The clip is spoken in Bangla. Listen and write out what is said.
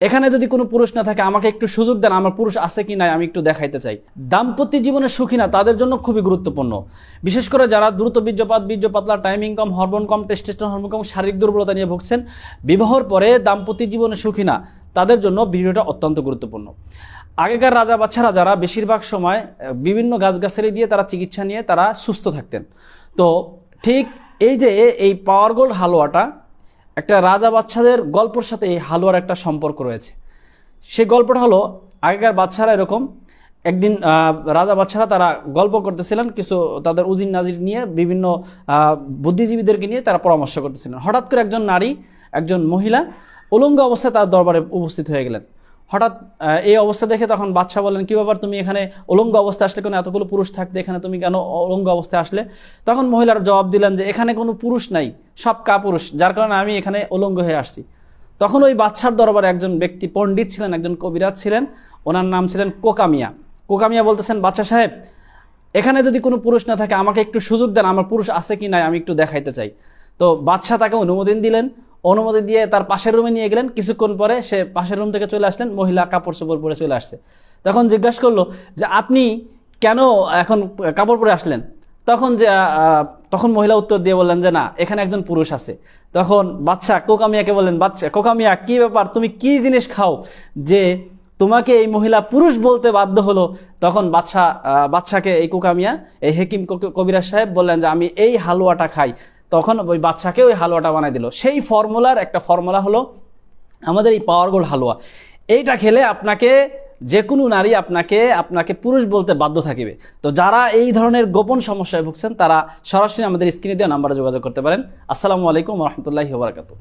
এখানে যদি কোনো পুরুষ না থাকে আমাকে একটু সুযোগ দেন, আমার পুরুষ আছে কি নাই আমি একটু দেখাইতে চাই। দাম্পত্য জীবনে সুখী না তাদের জন্য খুবই গুরুত্বপূর্ণ, বিশেষ করে যারা দ্রুত বীর্যপাত, বীর্য পাতলা, টাইমিং কম, হরমোন কম, টেস্টোস্টেরন হরমোন কম, শারীরিক দুর্বলতা নিয়ে ভুগছেন, বিবাহর পরে দাম্পত্য জীবনে সুখী না, তাদের জন্য ভিডিওটা অত্যন্ত গুরুত্বপূর্ণ। আগেকার রাজা বাচ্চারা যারা বেশিরভাগ সময় বিভিন্ন গাছগাছালি দিয়ে তারা চিকিৎসা নিয়ে তারা সুস্থ থাকতেন। তো ঠিক এই যে এই পাওয়ার গোল্ড হালুয়াটা, একটা রাজা বাচ্চাদের গল্পের সাথে এই হালুয়ার একটা সম্পর্ক রয়েছে। সেই গল্পটা হলো, আগেকার বাচ্চারা এরকম একদিন রাজা বাচ্চারা তারা গল্প করতেছিলেন, কিছু তাদের উজির নাজির নিয়ে, বিভিন্ন বুদ্ধিজীবীদেরকে নিয়ে তারা পরামর্শ করতেছিলেন। হঠাৎ করে একজন নারী, একজন মহিলা উলঙ্গ অবস্থায় তার দরবারে উপস্থিত হয়ে গেলেন। হঠাৎ এই অবস্থা দেখে তখন বাদশা বললেন, কি ব্যাপার, তুমি এখানে উলঙ্গ অবস্থায় আসলে? কেন, এতগুলো পুরুষ থাকতে এখানে তুমি কেন উলঙ্গ অবস্থায় আসলে? তখন মহিলার জবাব দিলেন যে এখানে কোনো পুরুষ নাই, সব কাপুরুষ, যার কারণে আমি এখানে উলঙ্গ হয়ে আসছি। তখন ওই বাদশার দরবারে একজন ব্যক্তি পণ্ডিত ছিলেন, একজন কবিরাজ ছিলেন, ওনার নাম ছিলেন কোকামিয়া। কোকামিয়া বলতেছেন, বাদশা সাহেব, এখানে যদি কোনো পুরুষ না থাকে আমাকে একটু সুযোগ দেন, আমার পুরুষ আছে কি নাই আমি একটু দেখাইতে চাই। তো বাদশা তাকে অনুমোদন দিলেন, অনুমতি দিয়ে তার পাশের রুমে নিয়ে গেলেন। কিছুক্ষণ পরে সে পাশের রুম থেকে চলে আসলেন, মহিলা কাপড় চোপড় পরে চলে আসছে। তখন জিজ্ঞাসা করলো যে আপনি কেন এখন কাপড় পরে আসলেন? তখন মহিলা উত্তর দিয়ে বললেন যে না, এখানে একজন পুরুষ আছে। তখন বাদশা কোকামিয়াকে বললেন, বাদশা কোকামিয়া, কি ব্যাপার, তুমি কি জিনিস খাও যে তোমাকে এই মহিলা পুরুষ বলতে বাধ্য হলো? তখন বাদশাকে এই কোকামিয়া, এই হেকিম কবিরাজ সাহেব বললেন যে আমি এই হালুয়াটা খাই। তখন ওই বাচ্চাকে ওই হালুয়াটা বানাই দিল। সেই ফর্মুলার একটা ফর্মুলা হলো আমাদের এই পাওয়ার গোল্ড হালুয়া। এইটা খেলে আপনাকে যে কোনো নারী আপনাকে পুরুষ বলতে বাধ্য থাকিবে। তো যারা এই ধরনের গোপন সমস্যায় ভুগছেন তারা সরাসরি আমাদের স্ক্রিনে দেওয়া নাম্বারে যোগাযোগ করতে পারেন। আসসালামু আলাইকুম ওয়া রাহমাতুল্লাহি ওয়া বারাকাতুহু।